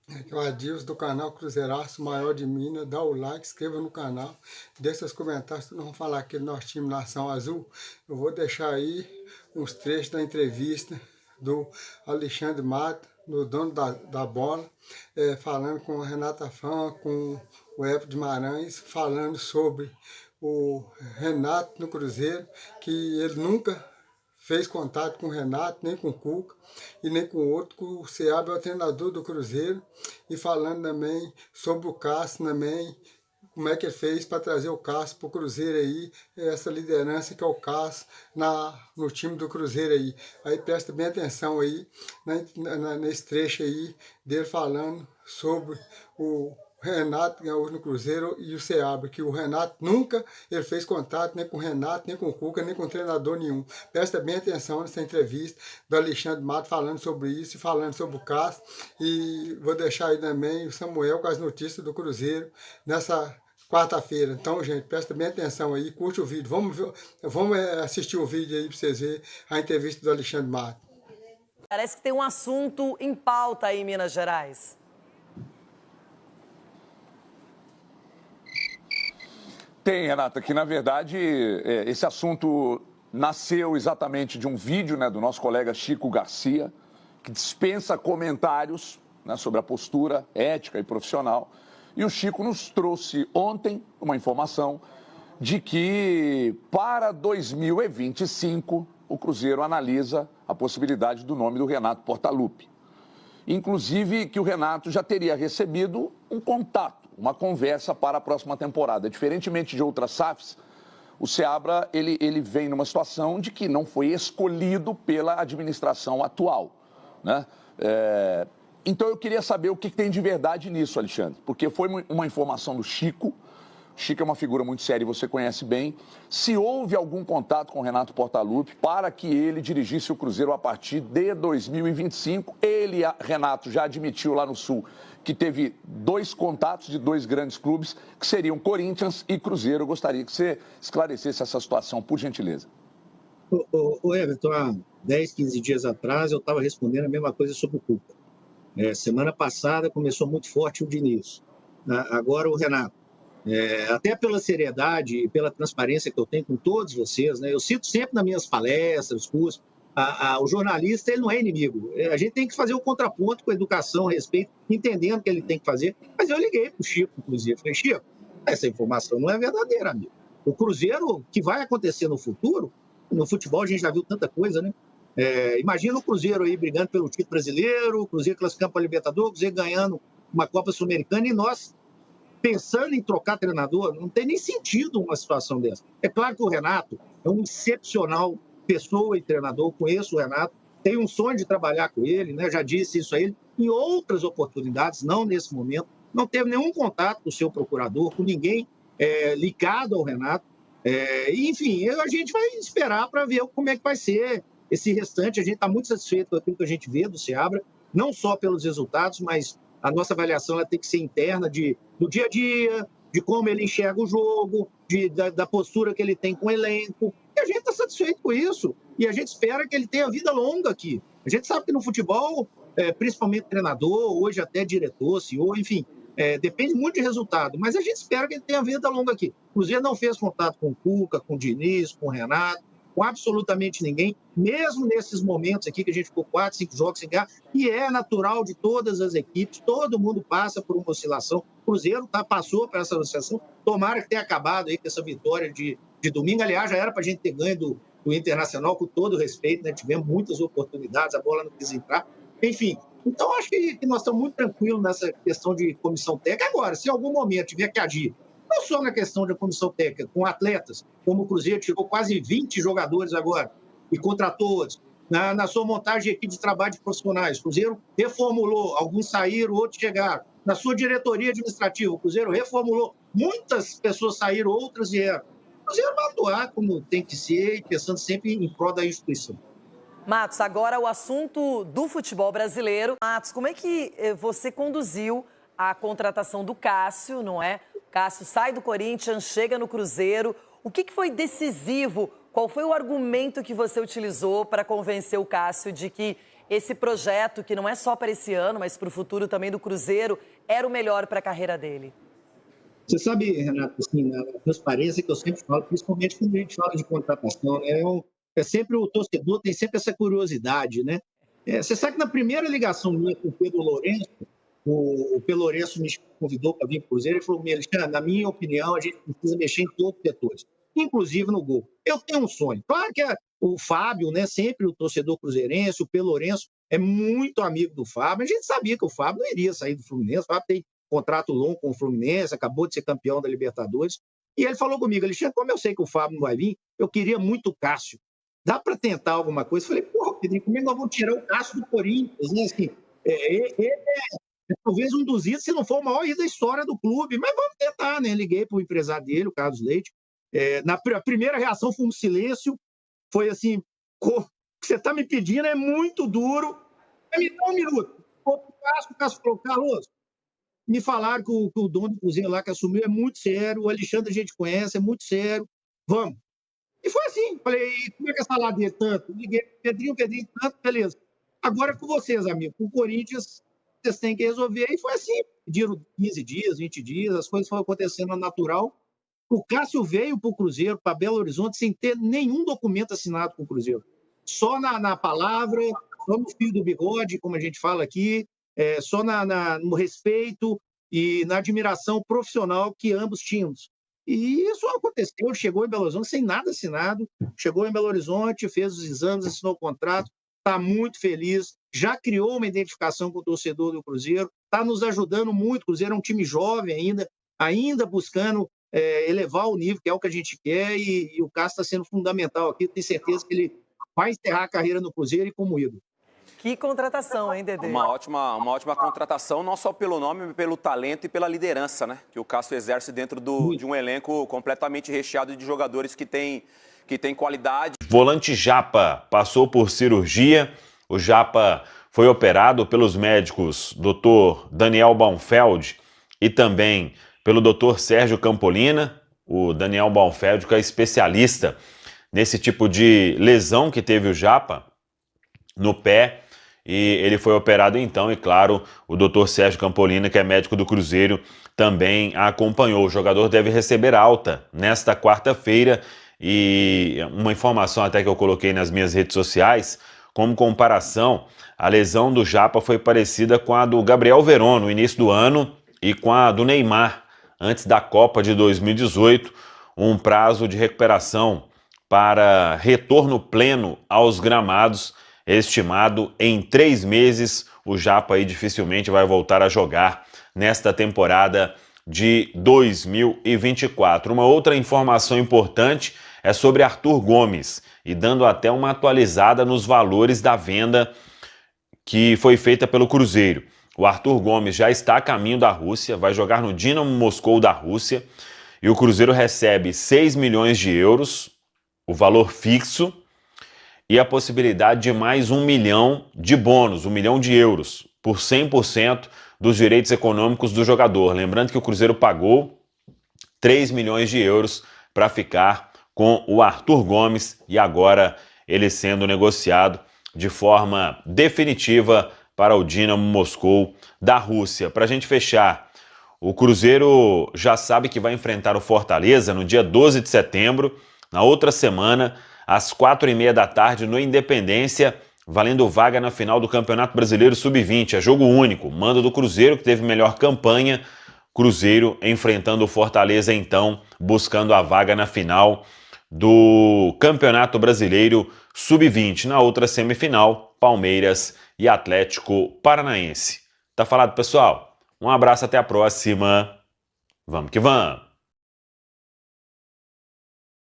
Aqui é o Adilson do canal Cruzeiraço Maior de Minas. Dá o like, inscreva no canal, deixe seus comentários. Nós vamos falar aqui do nosso time Nação Azul. Eu vou deixar aí uns trechos da entrevista do Alexandre Matos, no dono da bola, falando com a Renata Fã, com o Epo de Maranhão, falando sobre o Renato no Cruzeiro, que ele nunca fez contato com o Renato, nem com o Cuca e nem com o outro, que o Seabra é o treinador do Cruzeiro, e falando também sobre o Cássio também, como é que ele fez para trazer o Cássio para o Cruzeiro aí, essa liderança que é o Cássio no time do Cruzeiro aí. Aí presta bem atenção aí nesse trecho aí dele falando sobre o Renato ganhou no Cruzeiro e o Seabra, que o Renato nunca ele fez contato nem com o Renato, nem com o Cuca, nem com treinador nenhum. Presta bem atenção nessa entrevista do Alexandre Matos falando sobre isso e falando sobre o Cássio. E vou deixar aí também o Samuel com as notícias do Cruzeiro nessa quarta-feira. Então, gente, presta bem atenção aí, curte o vídeo. Vamos assistir o vídeo aí para vocês verem a entrevista do Alexandre Matos. Parece que tem um assunto em pauta aí em Minas Gerais. Tem, Renata, que na verdade esse assunto nasceu exatamente de um vídeo, né, do nosso colega Chico Garcia, que dispensa comentários, né, sobre a postura ética e profissional. E o Chico nos trouxe ontem uma informação de que para 2025 o Cruzeiro analisa a possibilidade do nome do Renato Portaluppi. Inclusive que o Renato já teria recebido um contato, uma conversa para a próxima temporada. Diferentemente de outras SAFs, o Seabra ele vem numa situação de que não foi escolhido pela administração atual, né? Então eu queria saber o que tem de verdade nisso, Alexandre, porque foi uma informação do Chico. Chico é uma figura muito séria e você conhece bem. Se houve algum contato com o Renato Portaluppi para que ele dirigisse o Cruzeiro a partir de 2025, Renato, já admitiu lá no Sul que teve 2 contatos de 2 grandes clubes, que seriam Corinthians e Cruzeiro. Eu gostaria que você esclarecesse essa situação, por gentileza. O Everton, há 10, 15 dias atrás, eu estava respondendo a mesma coisa sobre o Cuca. Semana passada começou muito forte o Diniz. Agora o Renato. Até pela seriedade e pela transparência que eu tenho com todos vocês, né? Eu cito sempre nas minhas palestras, cursos, o jornalista ele não é inimigo. A gente tem que fazer o contraponto com a educação, respeito, entendendo o que ele tem que fazer. Mas eu liguei para o Chico, inclusive, falei, Chico, essa informação não é verdadeira, amigo. O Cruzeiro, que vai acontecer no futuro, no futebol a gente já viu tanta coisa, né? Imagina o Cruzeiro aí brigando pelo título brasileiro, o Cruzeiro classificando para a Libertadores, o Cruzeiro ganhando uma Copa Sul-Americana e nós pensando em trocar treinador, não tem nem sentido uma situação dessa. É claro que o Renato é um excepcional pessoa e treinador, conheço o Renato, tenho um sonho de trabalhar com ele, né? Já disse isso a ele em outras oportunidades, não nesse momento, não teve nenhum contato com o seu procurador, com ninguém ligado ao Renato. Enfim, a gente vai esperar para ver como é que vai ser esse restante. A gente está muito satisfeito com aquilo que a gente vê do Seabra, não só pelos resultados, mas a nossa avaliação ela tem que ser interna do dia a dia, de como ele enxerga o jogo, da postura que ele tem com o elenco. E a gente está satisfeito com isso. E a gente espera que ele tenha vida longa aqui. A gente sabe que no futebol, principalmente treinador, hoje até diretor, CEO, enfim, depende muito de resultado. Mas a gente espera que ele tenha vida longa aqui. O Cruzeiro não fez contato com o Cuca, com o Diniz, com o Renato, com absolutamente ninguém, mesmo nesses momentos aqui que a gente ficou 4, 5 jogos sem ganhar, e é natural de todas as equipes, todo mundo passa por uma oscilação. O Cruzeiro passou por essa oscilação, tomara que tenha acabado aí com essa vitória de domingo. Aliás, já era para a gente ter ganho do Internacional, com todo respeito, né? Tivemos muitas oportunidades, a bola não quis entrar. Enfim, então acho que nós estamos muito tranquilos nessa questão de comissão técnica. Agora, se em algum momento tiver que agir, não só na questão da comissão técnica, com atletas, como o Cruzeiro tirou quase 20 jogadores agora e contratou outros, na sua montagem de equipe de trabalho de profissionais, o Cruzeiro reformulou, alguns saíram, outros chegaram. Na sua diretoria administrativa, o Cruzeiro reformulou, muitas pessoas saíram, outras vieram. O Cruzeiro vai atuar como tem que ser, pensando sempre em prol da instituição. Matos, agora o assunto do futebol brasileiro. Matos, como é que você conduziu a contratação do Cássio, não é? Cássio sai do Corinthians, chega no Cruzeiro. O que foi decisivo? Qual foi o argumento que você utilizou para convencer o Cássio de que esse projeto, que não é só para esse ano, mas para o futuro também do Cruzeiro, era o melhor para a carreira dele? Você sabe, Renato, assim, na transparência que eu sempre falo, principalmente quando a gente fala de contratação, né? É sempre o torcedor tem sempre essa curiosidade, né? Você sabe que na primeira ligação minha com o Pedro Lourenço, o Pedro Lourenço me convidou para vir para o Cruzeiro e falou: Alexandre, na minha opinião, a gente precisa mexer em todos os setores, inclusive no gol. Eu tenho um sonho. Claro que o Fábio, né, sempre o torcedor cruzeirense, o Pedro Lourenço é muito amigo do Fábio. A gente sabia que o Fábio não iria sair do Fluminense. O Fábio tem contrato longo com o Fluminense, acabou de ser campeão da Libertadores. E ele falou comigo: Alexandre, como eu sei que o Fábio não vai vir, eu queria muito o Cássio. Dá para tentar alguma coisa? Eu falei: porra, Pedrinho, como é que nós vamos tirar o Cássio do Corinthians? Né? Assim, ele talvez um dos ídolos, se não for o maior ídolo da história do clube, mas vamos tentar, né? Liguei para o empresário dele, o Carlos Leite. A primeira reação foi um silêncio, foi assim: o que você está me pedindo é muito duro. Me dá um minuto. O Cássio falou: Carlos, me falaram que o dono do Cruzeiro lá que assumiu é muito sério, o Alexandre a gente conhece, é muito sério, vamos. E foi assim, falei: como é que é salário dele? Tanto. Liguei, Pedrinho, tanto, beleza. Agora é com vocês, amigo, com o Corinthians, vocês têm que resolver. E foi assim, pediram 15 dias, 20 dias, as coisas foram acontecendo natural. O Cássio veio para o Cruzeiro, para Belo Horizonte, sem ter nenhum documento assinado com o Cruzeiro. Só na palavra, só no fio do bigode, como a gente fala aqui, só no respeito e na admiração profissional que ambos tínhamos. E isso aconteceu, chegou em Belo Horizonte sem nada assinado, chegou em Belo Horizonte, fez os exames, assinou o contrato, está muito feliz, já criou uma identificação com o torcedor do Cruzeiro, está nos ajudando muito. O Cruzeiro é um time jovem ainda buscando elevar o nível, que é o que a gente quer, e o Cássio está sendo fundamental aqui. Tenho certeza que ele vai encerrar a carreira no Cruzeiro e como ídolo. Que contratação, hein, Dedê? Uma ótima contratação, não só pelo nome, mas pelo talento e pela liderança, né? Que o Cássio exerce dentro de um elenco completamente recheado de jogadores que tem qualidade. Volante Japa passou por cirurgia. O Japa foi operado pelos médicos Dr. Daniel Baumfeld e também pelo Dr. Sérgio Campolina. O Daniel Baumfeld, que é especialista nesse tipo de lesão que teve o Japa no pé. E ele foi operado então, e claro, o Dr. Sérgio Campolina, que é médico do Cruzeiro, também a acompanhou. O jogador deve receber alta nesta quarta-feira, e uma informação até que eu coloquei nas minhas redes sociais, como comparação, a lesão do Japa foi parecida com a do Gabriel Veron no início do ano e com a do Neymar antes da Copa de 2018, um prazo de recuperação para retorno pleno aos gramados estimado em 3 meses. O Japa aí dificilmente vai voltar a jogar nesta temporada de 2024. Uma outra informação importante é sobre Arthur Gomes, e dando até uma atualizada nos valores da venda que foi feita pelo Cruzeiro. O Arthur Gomes já está a caminho da Rússia, vai jogar no Dinamo Moscou da Rússia, e o Cruzeiro recebe 6 milhões de euros, o valor fixo, e a possibilidade de mais 1 milhão de bônus, 1 milhão de euros, por 100% dos direitos econômicos do jogador. Lembrando que o Cruzeiro pagou 3 milhões de euros para ficar com o Arthur Gomes, e agora ele sendo negociado de forma definitiva para o Dinamo Moscou da Rússia. Para a gente fechar, o Cruzeiro já sabe que vai enfrentar o Fortaleza no dia 12 de setembro, na outra semana, às 4h30 da tarde, no Independência, valendo vaga na final do Campeonato Brasileiro Sub-20. É jogo único, mando do Cruzeiro, que teve melhor campanha. Cruzeiro enfrentando o Fortaleza, então, buscando a vaga na final do Campeonato Brasileiro Sub-20. Na outra semifinal, Palmeiras e Atlético Paranaense. Tá falado, pessoal? Um abraço, até a próxima. Vamos que vamos!